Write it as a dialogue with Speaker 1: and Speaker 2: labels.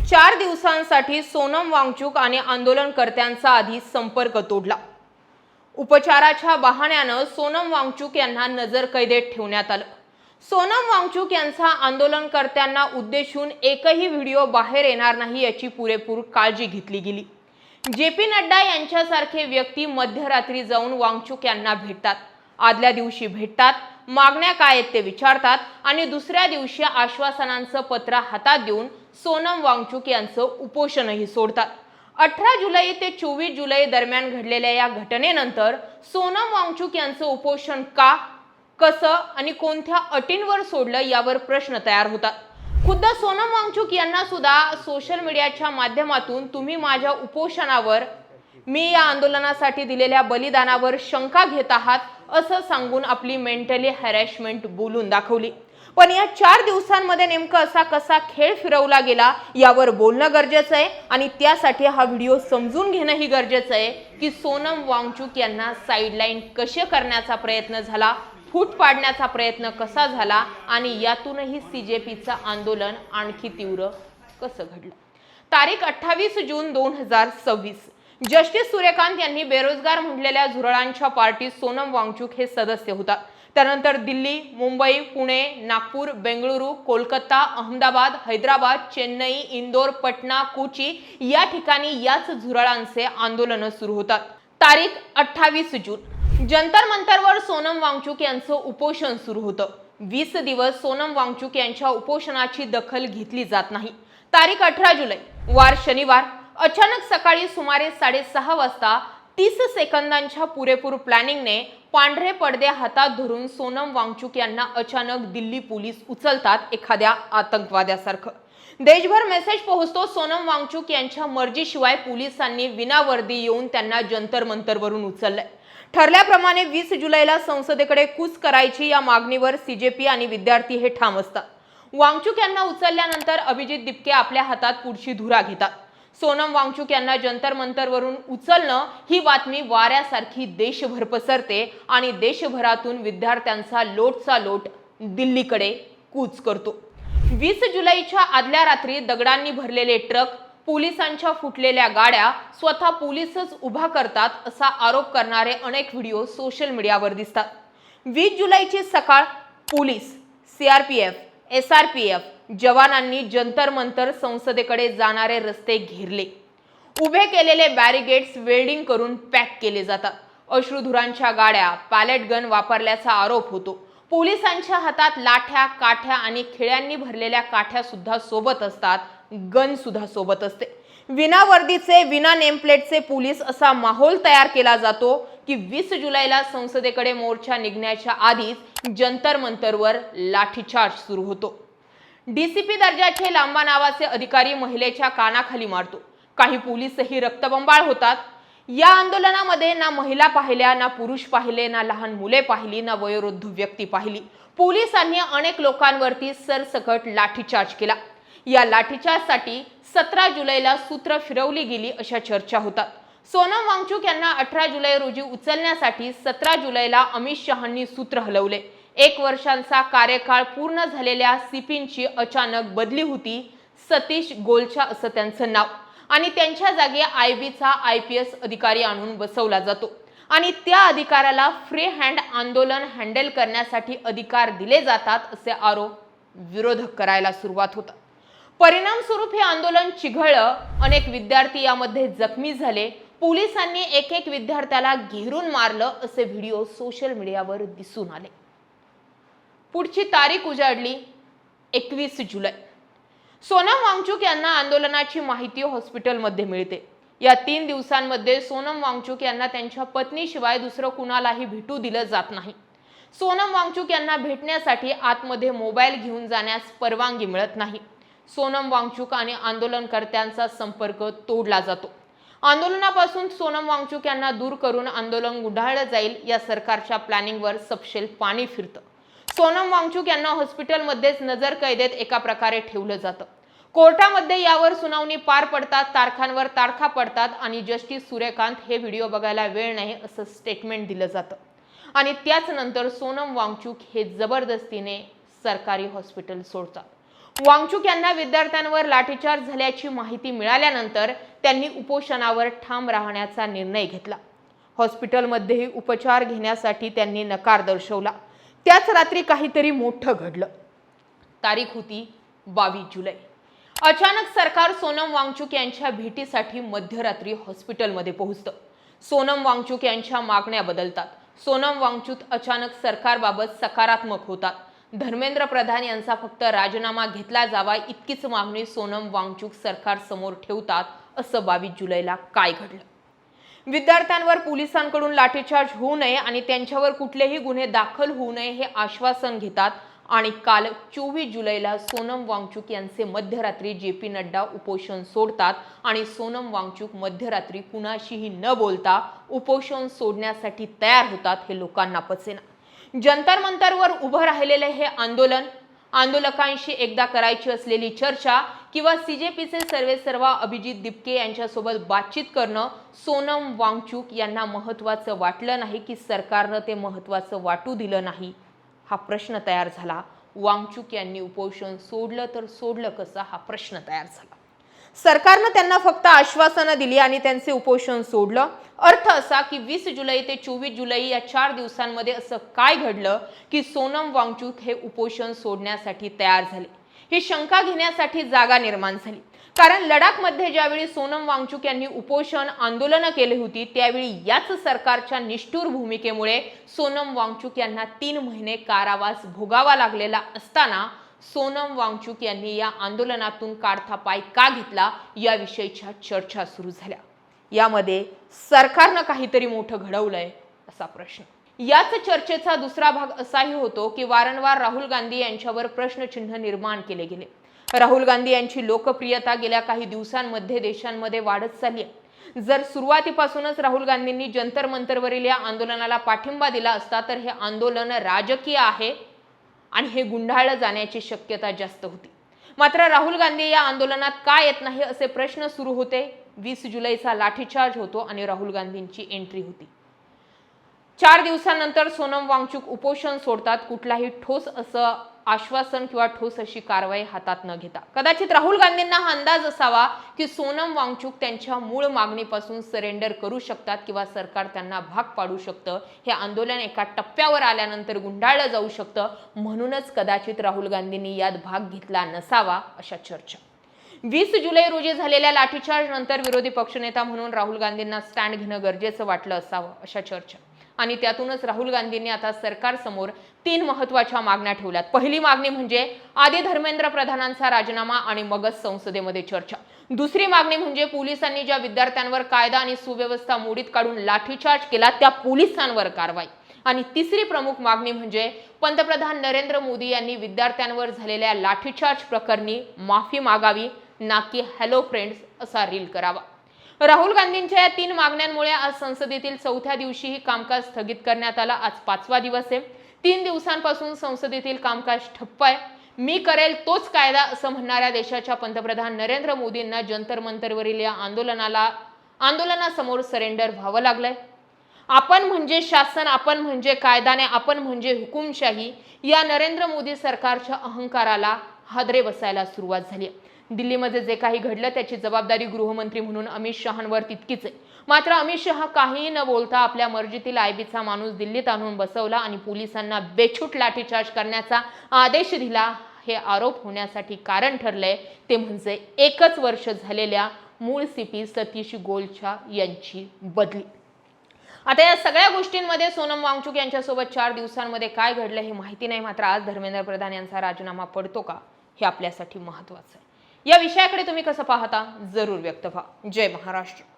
Speaker 1: 4 दिवसांसाठी सोनम वांगचुक आणि आंदोलनकर्त्यांचा आधी संपर्क तोडला। उपचाराच्या बहाण्याने सोनम वांगचुक यांना नजरकैदेत ठेवण्यात आलं। सोनम वांगचुक यांचा आंदोलनकर्त्यांना उद्देशून एकही व्हिडिओ बाहेर येणार नाही याची पुरेपूर काळजी घेतली गेली। जे.पी. नड्डा यांच्यासारखे व्यक्ती मध्यरात्री जाऊन वांगचुक यांना भेटतात, आदल्या दिवशी भेटतात, मागण्या काय आहेत ते विचारतात आणि दुसऱ्या दिवशी आश्वासनांचं पत्र हातात देऊन सोनम वांगचुक यांचं उपोषणही सोडतात। 18 जुलै ते 24 जुलै दरम्यान घडलेल्या या घटनेनंतर सोनम वांगचुक यांचं उपोषण का, कसं आणि कोणत्या अटींवर सोडलं यावर प्रश्न तयार होतात। खुद्द सोनम वांगचुक यांना सुद्धा सोशल मीडियाच्या माध्यमातून तुम्ही माझ्या उपोषणावर, मी या आंदोलनासाठी दिलेल्या बलिदानावर शंका घेत आहात असं सांगून आपली मेंटली हॅरॅसमेंट बोलून दाखवली। पण या 4 दिवसांमध्ये नेमका असा कसा खेळ फिरवला गेला यावर बोलणं गरजेचं आहे आणि त्यासाठी हा व्हिडिओ समजून घेणंही गरजेचं आहे की सोनम वांगचुक यांना साइडलाईन कसे करण्याचा प्रयत्न झाला, फूट पाडण्याचा प्रयत्न कसा झाला आणि यातूनही सीजेपीचं आंदोलन आणखी तीव्र कसं घडलं। तारीख 28 जून 2026 जस्टिस सूर्यकांत यांनी बेरोजगार म्हटलेल्या झुरळांच्या पार्टीत सोनम वांगचुक हे सदस्य होतात। त्यानंतर दिल्ली, मुंबई, पुणे, नागपूर, बेंगळुरू, कोलकाता, अहमदाबाद, हैदराबाद, चेन्नई, इंदोर, पटना, कोची या ठिकाणी याच झुरळांचे आंदोलन सुरू होतात। तारीख 28 जून जंतर मंतरवर सोनम वांगचुक यांचं उपोषण सुरू होतं। 20 दिवस सोनम वांगचुक यांच्या उपोषणाची दखल घेतली जात नाही। तारीख 18 जुलै वार शनिवार अचानक सकाळी सुमारे 6:30 वाजता 30 सेकंदांच्या पुरेपूर प्लॅनिंगने पांढरे पडदे हातात धरून सोनम वांगचुक यांना अचानक दिल्ली पोलीस उचलतात एखाद्या आतंकवाद्यासारखं। देशभर मेसेज पोहोचतो, सोनम वांगचुक यांच्या मर्जीशिवाय पोलिसांनी विनावर्दी येऊन त्यांना जंतर मंतरवरून उचललंय। ठरल्याप्रमाणे 20 जुलैला संसदेकडे कूच करायची या मागणीवर सीजेपी आणि विद्यार्थी हे ठाम असतात। वांगचुक यांना उचलल्यानंतर अभिजित दिपके आपल्या हातात पुढची धुरा घेतात। सोनम वांगचुक यांना जंतर मंतरवरून उचलणं ही बातमी वाऱ्यासारखी देशभर पसरते आणि देशभरातून विद्यार्थ्यांचा लोटचा लोट दिल्लीकडे कूच करतो। 20 जुलैच्या आदल्या रात्री दगडांनी भरलेले ट्रक, पोलिसांच्या फुटलेल्या गाड्या स्वतः पोलीसच उभा करतात असा आरोप करणारे अनेक व्हिडिओ सोशल मीडियावर दिसतात। 20 जुलैची सकाळ पोलीस, सीआरपीएफ, एसआरपीएफ जवानांनी जंतर मंतर संसदेकडे जाणारे रस्ते घेरले। उभे केलेले बॅरिगेड्स वेल्डिंग करून पॅक केले जातात। अश्रुधुरांच्या गाड्या, पॅलेट गन वापरल्याचा आरोप होतो। पोलिसांच्या हातात लाठ्या, काठ्या आणि खिळ्यांनी भरलेल्या काठ्या सुद्धा सोबत असतात, गन सुद्धा सोबत असते। विना वर्दीचे, विना नेमप्लेटचे पोलीस असा माहोल तयार केला जातो की 20 जुलैला संसदेकडे मोर्चा निघण्याच्या आधीच जंतर मंतरवर लाठीचार्ज सुरू होतो। डीसीपी दर्जाचे लांबा नावाचे अधिकारी महिलेच्या कानाखाली मारतो। काही पोलीसही रक्तबंबाळ होतात। या आंदोलनामध्ये ना महिला पाहिल्या, ना पुरुष पाहिले, ना लहान मुले पाहिली, ना वयोवृद्ध व्यक्ती पाहिली। पोलिसांनी अनेक लोकांवरती सरसकट लाठीचार्ज केला। या लाठीचार्जसाठी 17 जुलैला सूत्र फिरवली गेली अशा चर्चा होतात। सोनम वांगचुक यांना 18 जुलै रोजी उचलण्यासाठी 17 जुलैला अमित शहांनी सूत्र हलवले। 1 वर्षांचा कार्यकाळ पूर्ण झालेल्या सीपींची अचानक बदली होती। सतीश गोलछा असं त्यांचं नाव आणि त्यांच्या जागी आयबीचा IPS अधिकारी आणून बसवला जातो आणि त्या अधिकाऱ्याला फ्री हँड आंदोलन हँडल करण्यासाठी अधिकार दिले जातात असे आरोप विरोधक करायला सुरुवात होतात। परिणाम स्वरूप हे आंदोलन चिघळलं। अनेक विद्यार्थी यामध्ये जखमी झाले। पोलिसांनी एक विद्यार्थ्याला घेरून मारलं असे व्हिडिओ सोशल मीडियावर दिसून आले। पुढची तारीख उजाडली 21 जुलै। सोनम वांगचुक यांना आंदोलनाची माहिती हॉस्पिटलमध्ये मिळते। या 3 दिवसांमध्ये सोनम वांगचुक यांना त्यांच्या पत्नीशिवाय दुसरं कुणालाही भेटू दिलं जात नाही। सोनम वांगचुक यांना भेटण्यासाठी आतमध्ये मोबाईल घेऊन जाण्यास परवानगी मिळत नाही। सोनम वांगचुक आणि आंदोलनकर्त्यांचा संपर्क तोडला जातो। आंदोलनापासून सोनम वांगचुक यांना दूर करून आंदोलन गुंडाळलं जाईल या सरकारच्या प्लॅनिंगवर सपशेल पाणी फिरतं। सोनम वांगचुक यांना हॉस्पिटलमध्येच नजरकैदेत एका प्रकारे ठेवलं जातं। कोर्टामध्ये यावर सुनावणी पार पडतात, तारखांवर तारखा पडतात आणि जस्टिस सूर्यकांत हे व्हिडिओ बघायला वेळ नाही असं स्टेटमेंट दिलं जातं आणि त्याच नंतर सोनम वांगचुक हे जबरदस्तीने सरकारी हॉस्पिटल सोडतात। वांगचुक यांना विद्यार्थ्यांवर लाठीचार्ज झाल्याची माहिती मिळाल्यानंतर त्यांनी उपोषणावर ठाम राहण्याचा निर्णय घेतला. हॉस्पिटलमध्येही उपचार घेण्यासाठी त्यांनी नकार दर्शवला. त्याच रात्री काहीतरी मोठं घडलं. तारीख होती 22 जुलै. अचानक सरकार सोनम वांगचुक यांच्या भेटीसाठी मध्यरात्री हॉस्पिटलमध्ये पोहोचतं. सोनम वांगचुक यांच्या मागण्या बदलतात. सोनम वांगचुक अचानक सरकारबाबत सकारात्मक होतात. धर्मेंद्र प्रधान यांचा फक्त राजीनामा घेतला जावा इतकीच मागणी सोनम वांगचुक सरकार समोर ठेवतात. असं 22 जुलैला काय घडलं? विद्यार्थ्यांवर पोलिसांकडून लाठीचार्ज होऊ नये आणि त्यांच्यावर कुठलेही गुन्हे दाखल होऊ नये हे आश्वासन घेतात आणि काल 24 जुलैला सोनम वांगचुक यांचे मध्यरात्री जे.पी. नड्डा उपोषण सोडतात आणि सोनम वांगचुक मध्यरात्री कुणाशीही न बोलता उपोषण सोडण्यासाठी तयार होतात. हे लोकांना पचेना. जंतर मंतरवर उभं राहिलेले हे आंदोलकांशी एकदा करायची असलेली चर्चा किंवा सीजेपीचे सर्वेसर्वा अभिजित दिपके यांच्यासोबत बातचीत करणं सोनम वांगचुक यांना महत्त्वाचं वाटलं नाही की सरकारनं ते महत्त्वाचं वाटू दिलं नाही हा प्रश्न तयार झाला. वांगचुक यांनी उपोषण सोडलं तर सोडलं कसं हा प्रश्न तयार झाला. सरकारनं त्यांना फक्त आश्वासनं दिली आणि त्यांचे उपोषण सोडलं. अर्थ असा की 20 जुलै ते 24 जुलै या 4 दिवसांमध्ये असं काय घडलं की सोनम वांगचुक हे उपोषण सोडण्यासाठी तयार झाले? ही शंका घेण्यासाठी जागा निर्माण झाली. कारण लडाखमध्ये ज्यावेळी सोनम वांगचुक यांनी उपोषण आंदोलनं केली होती त्यावेळी याच सरकारच्या निष्ठुर भूमिकेमुळे सोनम वांगचुक यांना 3 महिने कारावास भोगावा लागलेला असताना सोनम वांगचुक यांनी या आंदोलनातून काढता पाय का घेतला याविषयीच्या चर्चा सुरू झाल्या. यामध्ये सरकारनं काहीतरी मोठं घडवलंय असा प्रश्न. याच चर्चेचा दुसरा भाग असाही होतो की वारंवार राहुल गांधी यांच्यावर प्रश्नचिन्ह निर्माण केले गेले. राहुल गांधी यांची लोकप्रियता गेल्या काही दिवसांमध्ये देशांमध्ये वाढत चालली आहे. जर सुरुवातीपासूनच राहुल गांधींनी जंतर मंतरवरील या आंदोलनाला पाठिंबा दिला असता तर हे आंदोलन राजकीय आहे आणि हे गुंडाळलं जाण्याची शक्यता जास्त होती. मात्र राहुल गांधी या आंदोलनात का येत नाही असे प्रश्न सुरू होते. 20 जुलैचा लाठीचार्ज होतो आणि राहुल गांधींची एंट्री होती. 4 दिवसांनंतर सोनम वांगचुक उपोषण सोडतात. कुठलाही ठोस असं आश्वासन किंवा ठोस अशी कारवाई हातात न घेता. कदाचित राहुल गांधींना हा अंदाज असावा की सोनम वांगचुक त्यांच्या मूळ मागणीपासून सरेंडर करू शकतात किंवा सरकार त्यांना भाग पाडू शकतं. हे आंदोलन एका टप्प्यावर आल्यानंतर गुंडाळलं जाऊ शकतं. म्हणूनच कदाचित राहुल गांधींनी यात भाग घेतला नसावा अशा चर्चा. 20 जुलै रोजी झालेल्या लाठीचार्ज नंतर विरोधी पक्षनेता म्हणून राहुल गांधींना स्टँड घेणं गरजेचं वाटलं असावं अशा चर्चा. आणि त्यातूनच राहुल गांधींनी आता सरकारसमोर 3 महत्त्वाच्या मागण्या ठेवल्यात. पहिली मागणी म्हणजे आधी धर्मेंद्र प्रधानांचा राजीनामा आणि मगच संसदेमध्ये चर्चा. दुसरी मागणी म्हणजे पोलिसांनी ज्या विद्यार्थ्यांवर कायदा आणि सुव्यवस्था मोडीत काढून लाठीचार्ज केला त्या पोलिसांवर कारवाई. आणि तिसरी प्रमुख मागणी म्हणजे पंतप्रधान नरेंद्र मोदी यांनी विद्यार्थ्यांवर झालेल्या लाठीचार्ज प्रकरणी माफी मागावी ना की हॅलो फ्रेंड्स असा रील करावा. राहुल गांधींच्या या 3 मागण्यांमुळे आज संसदेतील 4थ्या दिवशीही कामकाज स्थगित करण्यात आला. आज 5वा दिवस आहे. 3 दिवसांपासून संसदेतील कामकाज ठप्प आहे. मी करेल तोच कायदा असं म्हणणाऱ्या देशाच्या पंतप्रधान नरेंद्र मोदींना जंतर मंतरवरील या आंदोलनासमोर सरेंडर व्हावं लागलंय. आपण म्हणजे शासन, आपण म्हणजे कायदाने, आपण म्हणजे हुकुमशाही या नरेंद्र मोदी सरकारच्या अहंकाराला हादरे बसायला सुरुवात झाली. दिल्लीमध्ये जे काही घडलं त्याची जबाबदारी गृहमंत्री म्हणून अमित शहांवर तितकीच आहे. मात्र अमित शहा काहीही न बोलता आपल्या मर्जीतील आयबीचा माणूस दिल्लीत आणून बसवला आणि पोलिसांना बेछूट लाठीचार्ज करण्याचा आदेश दिला. हे आरोप होण्यासाठी कारण ठरलंय ते म्हणजे 1 वर्ष झालेल्या मूळ सीपी सतीश गोलछा यांची बदली. आता या सगळ्या गोष्टींमध्ये सोनम वांगचुक यांच्यासोबत 4 दिवसांमध्ये काय घडलं हे माहिती नाही. मात्र आज धर्मेंद्र प्रधान यांचा राजीनामा पडतो का हे आपल्यासाठी महत्त्वाचं आहे. या विषयाकडे तुम्ही कसं पाहता जरूर व्यक्त व्हा. जय महाराष्ट्र.